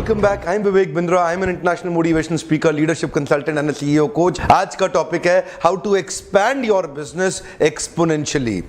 Welcome back. I'm Vivek Bindra. I'm an international motivational speaker, leadership consultant and a CEO coach. आज का topic है how to expand your business exponentially.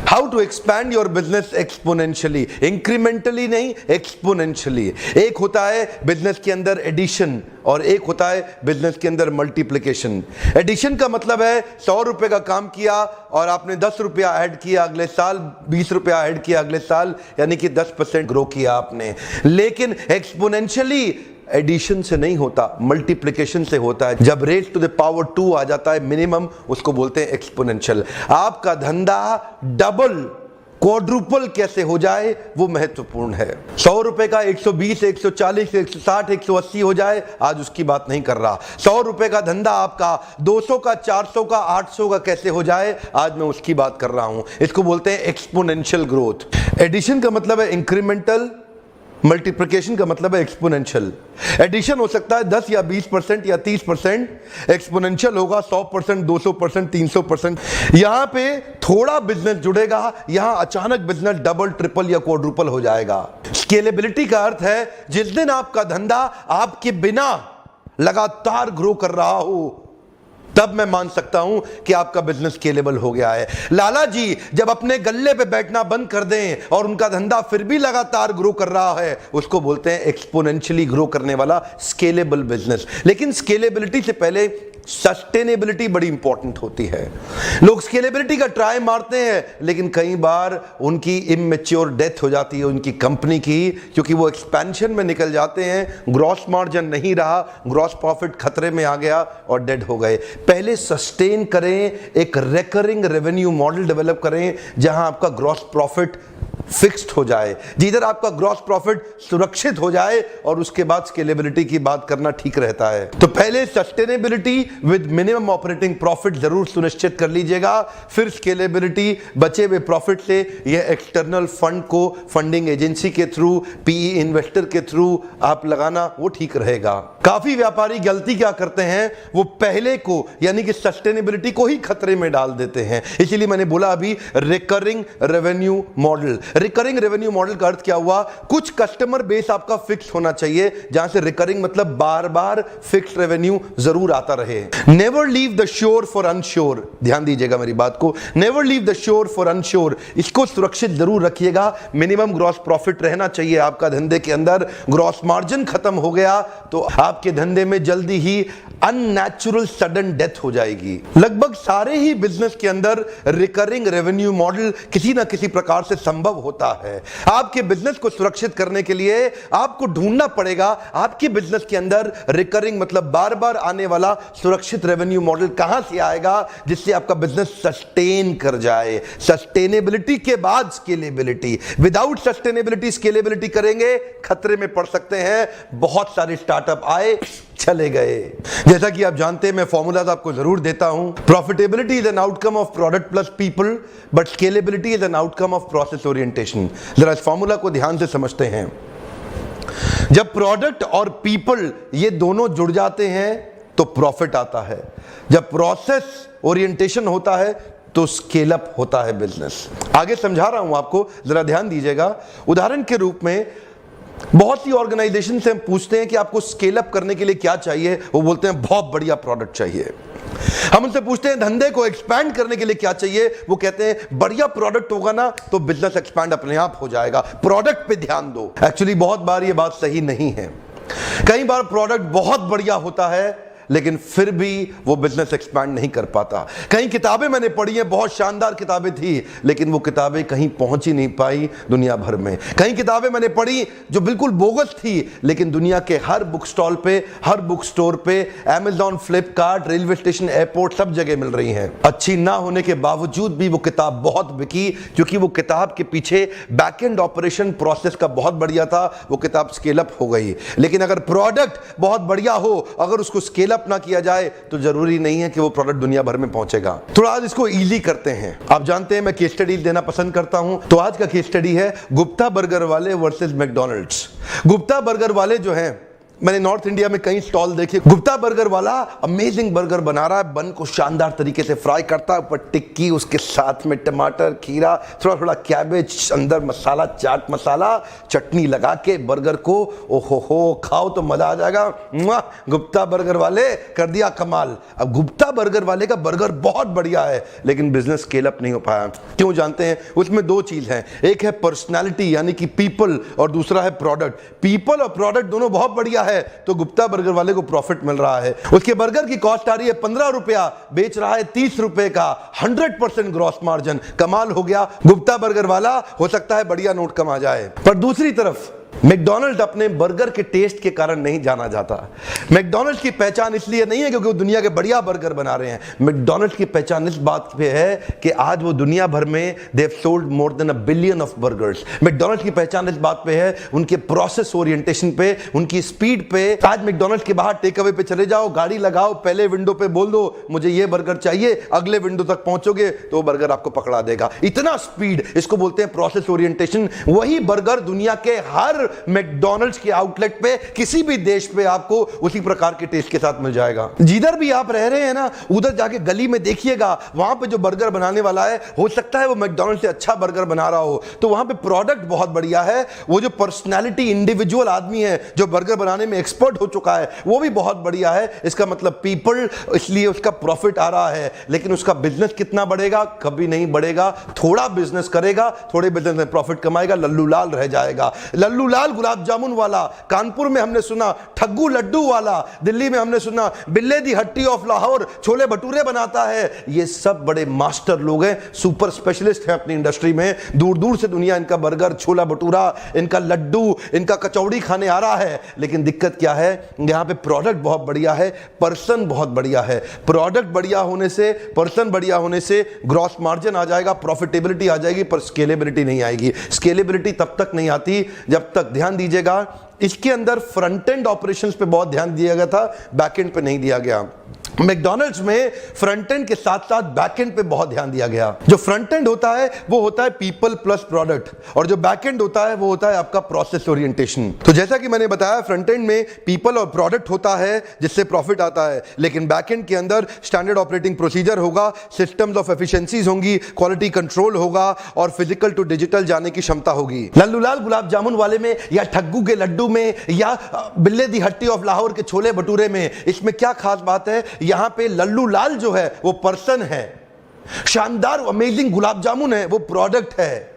How to expand your business exponentially. Incrementally नहीं, exponentially. एक होता है business के अंदर addition और एक होता है बिजनेस के अंदर मल्टीप्लिकेशन. एडिशन का मतलब है 100 रुपए का काम किया और आपने 10 रुपया ऐड किया अगले साल, 20 रुपया ऐड किया अगले साल, यानी कि 10% ग्रो किया आपने. लेकिन एक्सपोनेंशियली एडिशन से नहीं होता, मल्टीप्लिकेशन से होता है. जब रेट टू द पावर 2 आ जाता है मिनिमम, उसको बोलते हैं एक्सपोनेंशियल. आपका धंधा डबल क्वाड्रुपल कैसे हो जाए वो महत्वपूर्ण है. 100 रुपए का 120, 140, 160, 180 हो जाए, आज उसकी बात नहीं कर रहा. 100 रुपए का धंधा आपका 200 का, 400 का, 800 का कैसे हो जाए, आज मैं उसकी बात कर रहा हूं. इसको बोलते हैं एक्सपोनेंशियल ग्रोथ. एडिशन का मतलब है इंक्रीमेंटल, मल्टीप्लिकेशन का मतलब है एक्सपोनेंशियल. एडिशन हो सकता है 10 या 20% या 30%, एक्सपोनेंशियल होगा 100%, 200%, 300%. यहां पे थोड़ा बिजनेस जुड़ेगा, यहां अचानक बिजनेस डबल, ट्रिपल या क्वाड्रुपल हो जाएगा. स्केलेबिलिटी का अर्थ है जिस दिन आपका धंधा आपके बिना लगातार ग्रो कर रहा हो, तब मैं मान सकता हूं कि आपका बिजनेस स्केलेबल हो गया है. लाला जी जब अपने गल्ले पे बैठना बंद कर दें और उनका धंधा फिर भी लगातार ग्रो कर रहा है, उसको बोलते हैं एक्सपोनेंशियली ग्रो करने वाला स्केलेबल बिजनेस. लेकिन स्केलेबिलिटी से पहले सस्टेनेबिलिटी बड़ी इंपॉर्टेंट होती है. लोग स्केलेबिलिटी का ट्राई मारते हैं, लेकिन कई बार उनकी इमैच्योर डेथ हो जाती है उनकी कंपनी की, क्योंकि वो एक्सपेंशन में निकल जाते हैं, ग्रॉस मार्जिन नहीं रहा, ग्रॉस प्रॉफिट खतरे में आ गया और डेड हो गए. पहले सस्टेन करें, एक रिकरिंग रेवेन्यू मॉडल डेवलप करें जहां आपका ग्रॉस प्रॉफिट फिक्स्ड हो जाए, जिधर आपका ग्रॉस प्रॉफिट सुरक्षित हो जाए, और उसके बाद स्केलेबिलिटी की बात करना ठीक रहता है. तो पहले sustainability with minimum operating profit जरूर सुनिश्चित कर लीजिएगा, फिर स्केलेबिलिटी बचे हुए प्रॉफिट से यह एक्सटर्नल फंड को फंडिंग एजेंसी के थ्रू, पीई इन्वेस्टर के थ्रू आप लगाना, वो ठीक रहेगा. काफी व्यापारी गलती क्या करते हैं, वो पहले को यानी कि सस्टेनेबिलिटी को ही खतरे में डाल देते हैं. इसीलिए मैंने बोला अभी recurring revenue model. Recurring revenue model का अर्थ क्या हुआ, कुछ कस्टमर बेस आपका फिक्स होना चाहिए, जहां से रिकरिंग मतलब बार बार फिक्स रेवेन्यू जरूर आता रहे. Never leave the sure for unsure. ध्यान दीजिएगा मेरी बात को. Never leave the sure for unsure. इसको सुरक्षित जरूर रखिएगा. मिनिमम ग्रॉस प्रॉफिट रहना चाहिए आपका धंधे के अंदर. ग्रॉस मार्जिन खत्म हो गया तो आपके धंधे में जल्दी ही अननेचुरल सडन डेथ हो जाएगी. लगभग सारे ही बिजनेस के अंदर रिकरिंग रेवेन्यू मॉडल किसी ना किसी प्रकार से संभव होता है. आपके बिजनेस को सुरक्षित करने के लिए आपको ढूंढना पड़ेगा आपके बिजनेस के अंदर रिकरिंग मतलब बार बार आने वाला सुरक्षित रेवेन्यू मॉडल कहां से आएगा, जिससे आपका बिजनेस सस्टेन कर जाए. सस्टेनेबिलिटी के बाद स्केलेबिलिटी. विदाउट सस्टेनेबिलिटी स्केलेबिलिटी करेंगे, खतरे में पड़ सकते हैं. बहुत सारे स्टार्टअप आए, चले गए. जैसा कि आप जानते हैं, मैं फॉर्मूलाज आपको जरूर देता हूं. Profitability is an outcome of product plus people, but scalability is an outcome of process orientation. जरा इस फॉर्मूला को ध्यान से समझते हैं. जब प्रोडक्ट और पीपल ये दोनों जुड़ जाते हैं तो प्रॉफिट आता है. जब प्रोसेस ओरिएंटेशन होता है तो स्केल अप होता है बिजनेस. आगे समझा रहा हूं आपको, जरा ध्यान दीजिएगा. उदाहरण के रूप में बहुत सी ऑर्गेनाइजेशन से हम पूछते हैं कि आपको स्केल अप करने के लिए क्या चाहिए, वो बोलते हैं बहुत बढ़िया प्रोडक्ट चाहिए. हम उनसे पूछते हैं धंधे को एक्सपैंड करने के लिए क्या चाहिए, वो कहते हैं बढ़िया प्रोडक्ट होगा ना तो बिजनेस एक्सपैंड अपने आप हो जाएगा, प्रोडक्ट पे ध्यान दो. एक्चुअली बहुत बार ये बात सही नहीं है. कई बार प्रोडक्ट बहुत बढ़िया होता है लेकिन फिर भी वो बिजनेस एक्सपैंड नहीं कर पाता. कई किताबें मैंने पढ़ी हैं, बहुत शानदार किताबें थी, लेकिन वो किताबें कहीं पहुंच ही नहीं पाई दुनिया भर में. कई किताबें मैंने पढ़ी जो बिल्कुल बोगस थी, लेकिन दुनिया के हर बुक स्टॉल पे, हर बुक स्टोर पे, Amazon, Flipkart, railway station, airport, सब जगह मिल रही हैं. अच्छी ना होने के बावजूद भी वो किताब बहुत बिकी, क्योंकि वो किताब के पीछे बैक एंड ऑपरेशन प्रोसेस का बहुत बढ़िया था. वो किताब स्केल अप हो गई. लेकिन अगर प्रोडक्ट बहुत बढ़िया हो, अगर उसको स्केल अप ना किया जाए तो जरूरी नहीं है कि वो प्रोडक्ट दुनिया भर में पहुंचेगा. थोड़ा आज इसको इजी करते हैं. आप जानते हैं मैं केस स्टडी देना पसंद करता हूं, तो आज का केस स्टडी है गुप्ता बर्गर वाले वर्सेस मैकडॉनल्ड्स. गुप्ता बर्गर वाले जो हैं मैंने नॉर्थ इंडिया में कई स्टॉल देखे, गुप्ता बर्गर वाला अमेजिंग बर्गर बना रहा है, बन को शानदार तरीके से फ्राई करता है, ऊपर टिक्की, उसके साथ में टमाटर, खीरा, थोड़ा थोड़ा कैबेज, अंदर मसाला, चाट मसाला, चटनी लगा के बर्गर को ओहो हो खाओ तो मजा आ जाएगा। गुप्ता बर्गर वाले कर दिया कमाल। अब गुप्ता बर्गर वाले का बर्गर बहुत बढ़िया है, लेकिन बिजनेस स्केल अप नहीं हो पाया। क्यों जानते हैं? उसमें दो चीज है, एक है पर्सनालिटी यानी कि पीपल, और दूसरा है प्रोडक्ट। पीपल और प्रोडक्ट दोनों बहुत बढ़िया है तो गुप्ता बर्गर वाले को प्रॉफिट मिल रहा है। उसके बर्गर की कॉस्ट आ रही है 15 रुपया, बेच रहा है 30 रुपए का, 100% ग्रॉस मार्जिन। कमाल हो गया। गुप्ता बर्गर वाला हो सकता है बढ़िया नोट कमा जाए। पर दूसरी तरफ मैकडॉनल्ड अपने बर्गर के टेस्ट के कारण नहीं जाना जाता। मैकडॉनल्ड्स की पहचान इसलिए नहीं है क्योंकि वो दुनिया के बढ़िया बर्गर बना रहे हैं। मैकडॉनल्ड्स की पहचान इस बात पे है कि आज वो दुनिया भर में they have sold more than 1 billion of burgers. McDonald's की पहचान इस बात पे है, उनके प्रोसेस ओरिएंटेशन पे, उनकी स्पीड पे। आज मैकडॉनल्ड्स के बाहर टेक अवे पे चले जाओ, गाड़ी लगाओ, पहले विंडो पे बोल दो मुझे ये बर्गर चाहिए, अगले विंडो तक पहुंचोगे तो वो बर्गर आपको पकड़ा देगा। इतना स्पीड, इसको बोलते हैं प्रोसेस ओरिएंटेशन। वही बर्गर दुनिया के हर मैकडॉनल्ड्स के आउटलेट पे, किसी भी देश पे आपको उसी प्रकार के टेस्ट के साथ मिल जाएगा। जिधर भी आप रह रहे हैं ना, उधर जाके गली में देखिएगा, वहां पे जो बर्गर बनाने वाला है, हो सकता है वो मैकडॉनल्ड से अच्छा बर्गर बना रहा हो, तो वहां पे प्रोडक्ट बहुत बढ़िया है। वो जो पर्सनालिटी, इंडिविजुअल आदमी है जो बर्गर बनाने में एक्सपर्ट हो चुका है, वो भी बहुत बढ़िया है। इसका मतलब पीपल, इसलिए उसका प्रॉफिट आ रहा है। लेकिन उसका बिजनेस कितना बढ़ेगा? कभी नहीं बढ़ेगा। थोड़ा बिजनेस करेगा, थोड़े बिजनेस में प्रॉफिट कमाएगा, लल्लू लाल रह जाएगा। लल्लू लाल गुलाब जामुन वाला, कानपुर में हमने सुना ठग्गू लड्डू वाला, दिल्ली में हमने सुना बिल्ले दी हट्टी ऑफ लाहौर छोले भटूरे बनाता है। ये सब बड़े मास्टर लोग हैं, सुपर स्पेशलिस्ट हैं अपनी इंडस्ट्री में। दूर दूर से दुनिया इनका बर्गर, छोला भटूरा, इनका लड्डू, इनका कचौड़ी खाने आ रहा है। लेकिन दिक्कत क्या है? यहां पे प्रोडक्ट बहुत बढ़िया है, पर्सन बहुत बढ़िया है। प्रोडक्ट बढ़िया होने से, पर्सन बढ़िया होने से ग्रॉस मार्जिन आ जाएगा, प्रॉफिटेबिलिटी आ जाएगी, पर स्केलेबिलिटी नहीं आएगी। स्केलेबिलिटी तब तक नहीं आती जब तक, ध्यान दीजिएगा, इसके अंदर फ्रंट एंड ऑपरेशंस पे बहुत ध्यान दिया गया था, बैक एंड पे नहीं दिया गया। मैकडॉनल्ड्स में फ्रंट एंड के साथ साथ बैक एंड पे बहुत ध्यान दिया गया। जो फ्रंट एंड होता है वो होता है पीपल प्लस प्रोडक्ट, और जो बैक एंड होता है वो होता है आपका प्रोसेस ओरिएंटेशन। तो जैसा कि मैंने बताया, फ्रंट एंड में पीपल और प्रोडक्ट होता है जिससे प्रॉफिट आता है, लेकिन बैक एंड के अंदर स्टैंडर्ड ऑपरेटिंग प्रोसीजर होगा, सिस्टम्स ऑफ एफिशिएंसीज होंगी, क्वालिटी कंट्रोल होगा, और फिजिकल टू डिजिटल जाने की क्षमता होगी। लल्लू लाल गुलाब जामुन वाले में, या ठग्गू के लड्डू में, या बिल्ले दी हट्टी ऑफ लाहौर के छोले भटूरे में, इसमें क्या खास बात है? यहां पे लल्लू लाल जो है वो पर्सन है, शानदार अमेजिंग गुलाब जामुन है वो प्रोडक्ट है।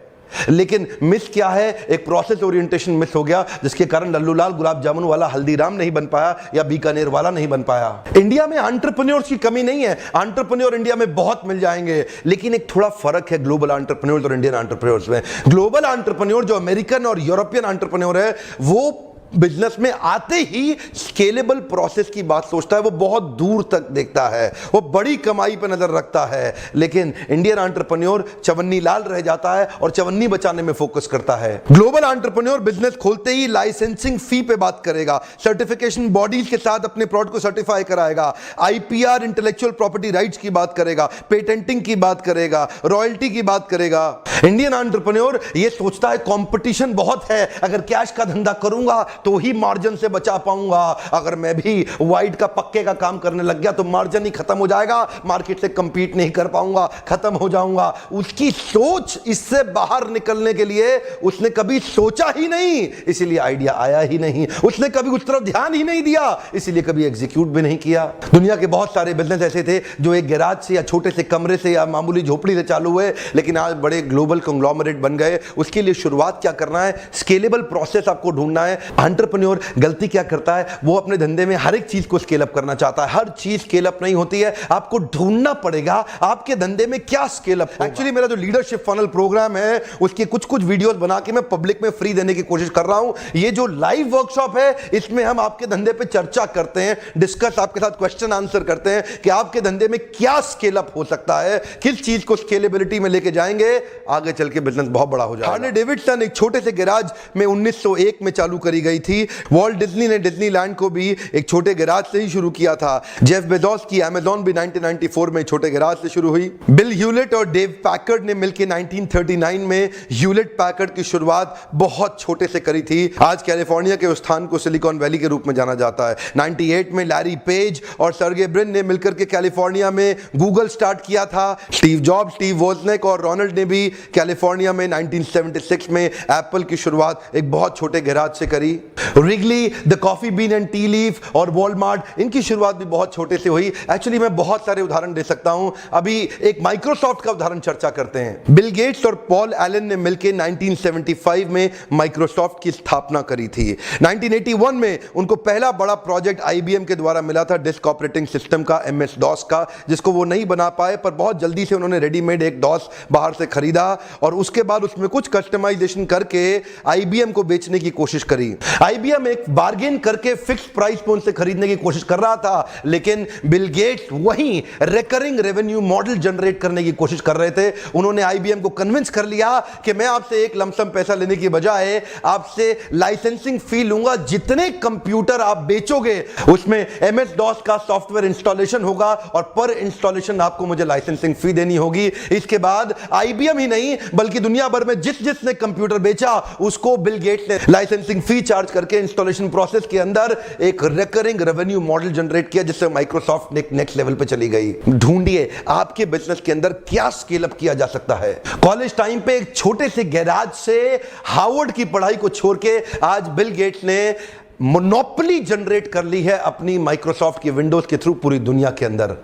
लेकिन मिस क्या है? एक प्रोसेस ओरिएंटेशन मिस हो गया, जिसके कारण लल्लू लाल गुलाब जामुन वाला हल्दीराम नहीं बन पाया, या बीकानेर वाला नहीं बन पाया। इंडिया में एंटरप्रेन्योर्स की कमी नहीं है, एंटरप्रेन्योर इंडिया में बहुत मिल जाएंगे, लेकिन एक थोड़ा फर्क है ग्लोबल एंटरप्रेन्योर्स और इंडियन एंटरप्रेन्योर्स में। ग्लोबल एंटरप्रेन्योर जो अमेरिकन और यूरोपियन एंटरप्रेन्योर है, वो बिजनेस में आते ही स्केलेबल प्रोसेस की बात सोचता है, वो बहुत दूर तक देखता है, वो बड़ी कमाई पर नजर रखता है। लेकिन इंडियन एंटरप्रेन्योर चवन्नी लाल रह जाता है और चवन्नी बचाने में फोकस करता है। ग्लोबल एंटरप्रेन्योर बिजनेस खोलते ही लाइसेंसिंग फी पे बात करेगा, सर्टिफिकेशन बॉडीज के साथ अपने प्रोडक्ट को सर्टिफाई कराएगा, आईपीआर इंटेलेक्चुअल प्रॉपर्टी राइट्स की बात करेगा, पेटेंटिंग की बात करेगा, रॉयल्टी की बात करेगा। इंडियन एंटरप्रेन्योर ये सोचता है कंपटीशन बहुत है, अगर कैश का धंधा करूंगा तो ही मार्जिन से बचा पाऊंगा, अगर मैं भी वाइट का पक्के का काम करने लग गया तो मार्जिन ही खत्म हो जाएगा, मार्केट से कंपीट नहीं कर पाऊंगा, खत्म हो जाऊंगा। उसकी सोच, इससे बाहर निकलने के लिए उसने कभी सोचा ही नहीं, इसीलिए आइडिया आया ही नहीं, उसने कभी उस तरफ ध्यान ही नहीं दिया, इसीलिए कभी एग्जीक्यूट भी नहीं किया। दुनिया के बहुत सारे बिजनेस ऐसे थे जो एक गैराज से या छोटे से कमरे से या मामूली झोपड़ी से चालू हुए, लेकिन आज बड़े ग्लोबल कंग्लोमरेट बन गए। उसके लिए शुरुआत क्या करना है? स्केलेबल प्रोसेस आपको ढूंढना है। एंटरप्रेन्योर गलती क्या करता है? वो अपने धंधे में हर एक चीज को स्केल अप करना चाहता है। हर चीज स्केल अप नहीं होती है, आपको ढूंढना पड़ेगा आपके धंधे में क्या स्केल अप। एक्चुअली मेरा जो लीडरशिप फनल प्रोग्राम है उसके कुछ वीडियोस बना के मैं पब्लिक में फ्री देने की कोशिश कर रहा हूं। ये जो लाइव वर्कशॉप है इसमें हम आपके धंधे पे चर्चा करते हैं, डिस्कस आपके साथ क्वेश्चन आंसर करते हैं कि आपके धंधे में क्या स्केल अप हो सकता है, किस चीज को स्केलेबिलिटी में लेके जाएंगे। आगे चल के बिजनेस बहुत बड़ा हो जाएगा। हार्ले डेविडसन एक छोटे से गैराज में 1901 में चालू करी गई थी। वॉल्ट डिज्नी ने डिज्नीलैंड को भी एक छोटे गैराज से ही शुरू किया था। जेफ बेजोस की अमेज़न भी 1994 में छोटे गैराज से शुरू हुई। बिल ह्यूलेट और डेव पैकर्ड ने मिलकर 1939 में ह्यूलेट पैकर्ड की शुरुआत बहुत छोटे से करी थी। आज कैलिफोर्निया के उस स्थान को सिलिकॉन वैली के रूप में जाना जाता है। 98 में लैरी पेज और सर्गे ब्रिन ने मिलकर के कैलिफोर्निया में गूगल स्टार्ट किया था। स्टीव जॉब्स, स्टीव वोजनिक और रोनाल्ड ने भी कैलिफोर्निया में 1976 में एप्पल की शुरुआत एक बहुत छोटे गैराज से करी। Wrigley, the coffee bean and T leaf और वॉलमार्ट, इनकी शुरुआत भी बहुत छोटे से हुई। एक्चुअली मैं बहुत सारे उदाहरण दे सकता हूं। अभी एक माइक्रोसॉफ्ट का उदाहरण चर्चा करते हैं। बिल गेट्स और पॉल एलन ने मिलकर 1975 में माइक्रोसॉफ्ट की स्थापना करी थी। 1981 में उनको पहला बड़ा प्रोजेक्ट आईबीएम के द्वारा मिला था, डिस्क ऑपरेटिंग सिस्टम का, एमएस डॉस का, जिसको वो नहीं बना पाए, पर बहुत जल्दी से उन्होंने रेडीमेड एक डॉस बाहर से खरीदा और उसके बाद उसमें कुछ कस्टमाइजेशन करके आईबीएम को बेचने की कोशिश करी। आईबीएम एक बार्गेन करके फिक्स प्राइस पे उनसे खरीदने की कोशिश कर रहा था, लेकिन बिल गेट्स वहीं रिकरिंग रेवेन्यू मॉडल जनरेट करने की कोशिश कर रहे थे। उन्होंने आईबीएम को कन्विंस कर लिया कि मैं आपसे एक लमसम पैसा लेने की बजाय आपसे लाइसेंसिंग फी लूंगा। जितने कंप्यूटर आप बेचोगे उसमें एमएस डॉस का सॉफ्टवेयर इंस्टॉलेशन होगा और पर इंस्टॉलेशन आपको मुझे लाइसेंसिंग फी देनी होगी। इसके बाद आईबीएम ही नहीं बल्कि दुनिया भर में जिसने कंप्यूटर बेचा उसको बिल गेट्स ने लाइसेंसिंग फी चार्ज करके इंस्टॉलेशन प्रोसेस के अंदर एक रिकरिंग रेवेन्यू मॉडल जनरेट किया, जिससे माइक्रोसॉफ्ट ने नेक्स्ट लेवल पे चली गई। ढूंढिए आपके बिजनेस के अंदर क्या स्केल अप किया जा सकता है। कॉलेज टाइम पे एक छोटे से गैराज से हार्वर्ड की पढ़ाई को छोड़ के आज बिल गेट्स ने मोनोपोली जनरेट कर ली है अपनी माइक्रोसॉफ्ट की विंडोज के थ्रू पूरी दुनिया के अंदर।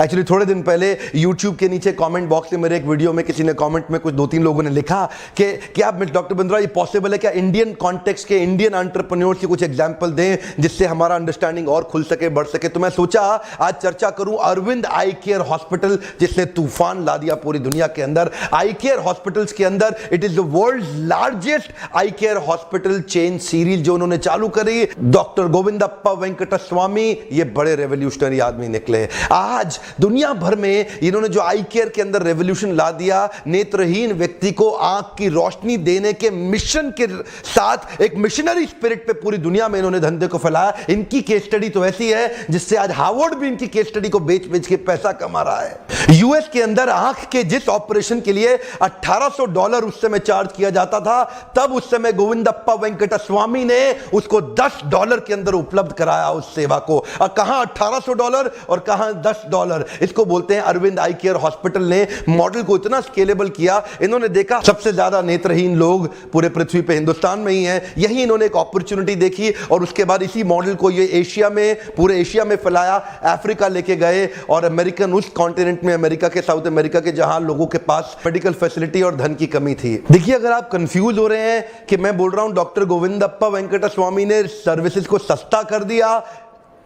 एक्चुअली थोड़े दिन पहले यूट्यूब के नीचे कमेंट बॉक्स में मेरे एक वीडियो में किसी ने कमेंट में कुछ 2-3 लोगों ने लिखा कि क्या डॉक्टर बिंद्रा ये पॉसिबल है क्या इंडियन कॉन्टेक्स्ट के इंडियन एंटरप्रेन्योर्स की कुछ एग्जांपल दें जिससे हमारा अंडरस्टैंडिंग और खुल सके, बढ़ सके। तो मैं सोचा आज चर्चा करूं अरविंद आई केयर हॉस्पिटल, जिसने तूफान ला दिया पूरी दुनिया के अंदर। आई केयर हॉस्पिटल्स के अंदर it is the world's largest eye care hospital chain series जो उन्होंने चालू करी। डॉक्टर गोविंदप्पा वेंकट स्वामी ये बड़े रेवोल्यूशनरी आदमी निकले। आज दुनिया भर में इन्होंने जो आई केयर के अंदर रेवोल्यूशन ला दिया, नेत्रहीन व्यक्ति को आंख की रोशनी देने के मिशन के साथ एक मिशनरी स्पिरिट पे पूरी दुनिया में इन्होंने धंधे को फैलाया। इनकी केस स्टडी तो ऐसी है जिससे आज हार्वर्ड भी इनकी केस स्टडी को बेच बेच के पैसा कमा रहा है। यूएस के अंदर आंख के जिस ऑपरेशन के लिए $1800 उस समय चार्ज किया जाता था, तब उस समय गोविंदप्पा वेंकट स्वामी ने उसको $10 के अंदर उपलब्ध कराया उस सेवा को। और कहां $1800 और कहां $10। इसको बोलते हैं अरविंद आई केयर हॉस्पिटल ने मॉडल को इतना स्केलेबल किया। इन्होंने देखा सबसे ज्यादा नेत्रहीन लोग पूरे पृथ्वी पे हिंदुस्तान में ही हैं, यही इन्होंने एक अपॉर्चुनिटी देखी और उसके बाद इसी मॉडल को ये एशिया में, पूरे एशिया में फैलाया, अफ्रीका लेके गए और अमेरिकन उस कॉन्टिनेंट में, अमेरिका के, साउथ अमेरिका के, जहां लोगों के पास मेडिकल फैसिलिटी और धन की कमी थी। देखिए अगर आप कंफ्यूज हो रहे हैं कि मैं बोल रहा हूं डॉक्टर गोविंदप्पा वेंकट स्वामी ने सर्विसेज को सस्ता कर दिया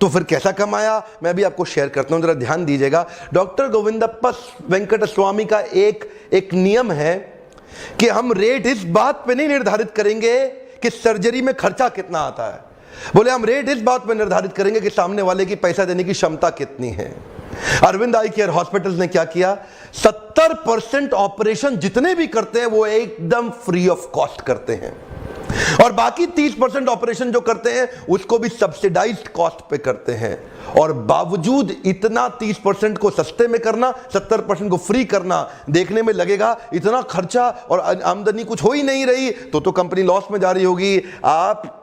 तो फिर कैसा कमाया, मैं भी आपको शेयर करता हूं, जरा ध्यान दीजिएगा। डॉक्टर गोविंदप्पा वेंकट स्वामी का एक नियम है कि हम रेट इस बात पे नहीं निर्धारित करेंगे कि सर्जरी में खर्चा कितना आता है, बोले हम रेट इस बात पे निर्धारित करेंगे कि सामने वाले की पैसा देने की क्षमता कितनी है। अरविंद आई केयर हॉस्पिटल्स ने क्या किया, 70% ऑपरेशन जितने भी करते हैं वो एकदम फ्री ऑफ कॉस्ट करते हैं और बाकी 30% ऑपरेशन जो करते हैं उसको भी सब्सिडाइज्ड कॉस्ट पे करते हैं। और बावजूद इतना 30% को सस्ते में करना, 70% को फ्री करना, देखने में लगेगा इतना खर्चा और आमदनी कुछ हो ही नहीं रही तो कंपनी लॉस में जा रही होगी। आप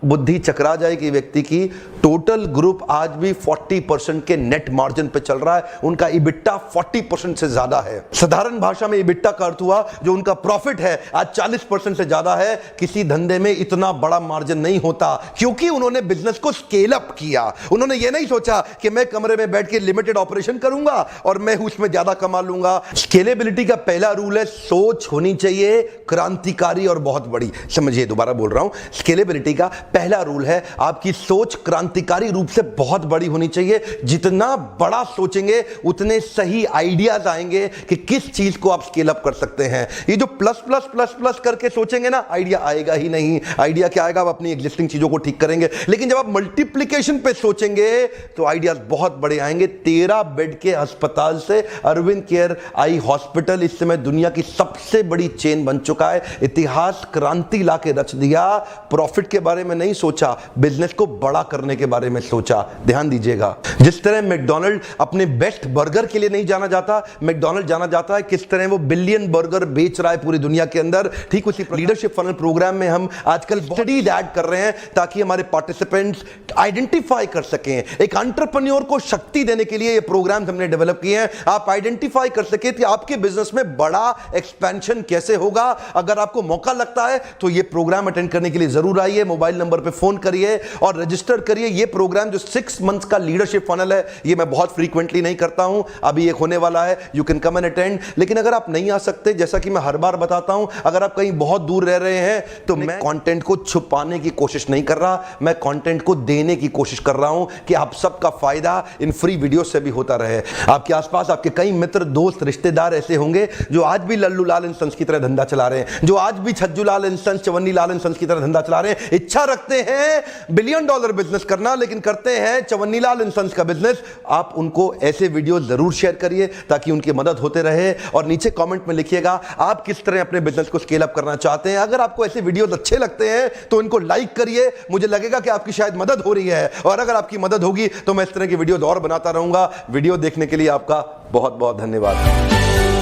बुद्धि चकरा जाएगी व्यक्ति की। टोटल ग्रुप आज भी 40% के नेट मार्जिन पे चल रहा है, उनका इबिट्टा 40% से ज्यादा है। साधारण भाषा में इबिट्टा का अर्थ हुआ जो उनका प्रॉफिट है आज 40% से ज्यादा है। किसी धंधे में इतना बड़ा मार्जिन नहीं होता क्योंकि उन्होंने बिजनेस को स्केल अप किया। उन्होंने ये नहीं सोचा कि मैं कमरे में बैठ के लिमिटेड ऑपरेशन करूंगा और मैं उसमें ज्यादा कमा लूंगा। स्केलेबिलिटी का पहला रूल है सोच होनी चाहिए क्रांतिकारी और बहुत बड़ी। समझिए, दोबारा बोल रहा हूं, स्केलेबिलिटी का पहला रूल है, आपकी सोच क्रांतिकारी रूप से बहुत बड़ी होनी चाहिए। जितना बड़ा सोचेंगे उतने सही आइडियाज आएंगे कि किस चीज को आप स्केल अप कर सकते हैं। ये जो प्लस प्लस प्लस प्लस करके सोचेंगे ना, आइडिया आएगा ही नहीं। आइडिया क्या आएगा? आप अपनी एग्जिस्टिंग चीजों को ठीक करेंगे। लेकिन जब आप मल्टीप्लिकेशन पे सोचेंगे तो आइडियाज बहुत बड़े आएंगे। 13 बेड के अस्पताल से अरविंद केयर आई हॉस्पिटल इस समय दुनिया की सबसे बड़ी चेन बन चुका है। इतिहास क्रांति ला के रच दिया। प्रॉफिट के बारे में नहीं सोचा, बिजनेस को बड़ा करने के बारे में सोचा। ध्यान दीजिएगा, जिस तरह मैकडॉनल्ड अपने बेस्ट बर्गर के लिए नहीं जाना जाता, मैकडॉनल्ड जाना जाता है किस तरह वो बिलियन बर्गर बेच रहा है पूरी दुनिया के अंदर। ठीक उसी लीडरशिप फनल प्रोग्राम में हम आजकल स्टडीज ऐड कर रहे हैं ताकि हमारे पार्टिसिपेंट्स आइडेंटिफाई कर सकें। एक एंटरप्रेन्योर को शक्ति देने के लिए ये प्रोग्राम हमने डेवलप किए हैं। आप आइडेंटिफाई कर सके कि आपके बिजनेस में बड़ा एक्सपेंशन कैसे होगा। अगर आपको मौका लगता है तो ये प्रोग्राम अटेंड करने के लिए जरूर आइए। मोबाइल नंबर पे फोन करिए और रजिस्टर करिए। ये प्रोग्राम जो 6 मंथ्स का लीडरशिप फनल है, ये मैं बहुत फ्रीक्वेंटली नहीं करता हूं, अभी एक होने वाला है। You can come and attend. लेकिन अगर आप नहीं आ सकते, जैसा कि मैं हर बार बताता हूं, अगर आप कहीं बहुत दूर रह रहे हैं तो मैं कंटेंट को छुपाने की कोशिश नहीं कर रहा, मैं कंटेंट को देने की कोशिश कर रहा हूं कि आप सबका फायदा इन फ्री वीडियो से भी होता रहे। आपके आसपास आपके कई मित्र, दोस्त, रिश्तेदार ऐसे होंगे जो आज भी लल्लू लाल एंड सन्स की तरह धंधा चला रहे हैं, जो आज भी छज्जू लाल and sons, Chavanni Lal and sons की तरह धंधा चला रहे हैं। इच्छा रखते हैं बिलियन डॉलर बिजनेस करना, लेकिन करते हैं चवन्नी लाल एंड सन्स का बिजनेस। आप उनको ऐसे वीडियो जरूर शेयर करिए ताकि उनकी मदद होते रहे। और नीचे कमेंट में लिखिएगा आप किस तरह अपने बिजनेस को स्केल अप करना चाहते हैं। अगर आपको ऐसे वीडियोस अच्छे लगते हैं तो इनको लाइक करिए। मुझे लगेगा कि आपकी शायद मदद हो रही है, और अगर आपकी मदद होगी तो मैं इस तरह की वीडियोस और बनाता रहूंगा। वीडियो देखने के लिए आपका बहुत बहुत धन्यवाद।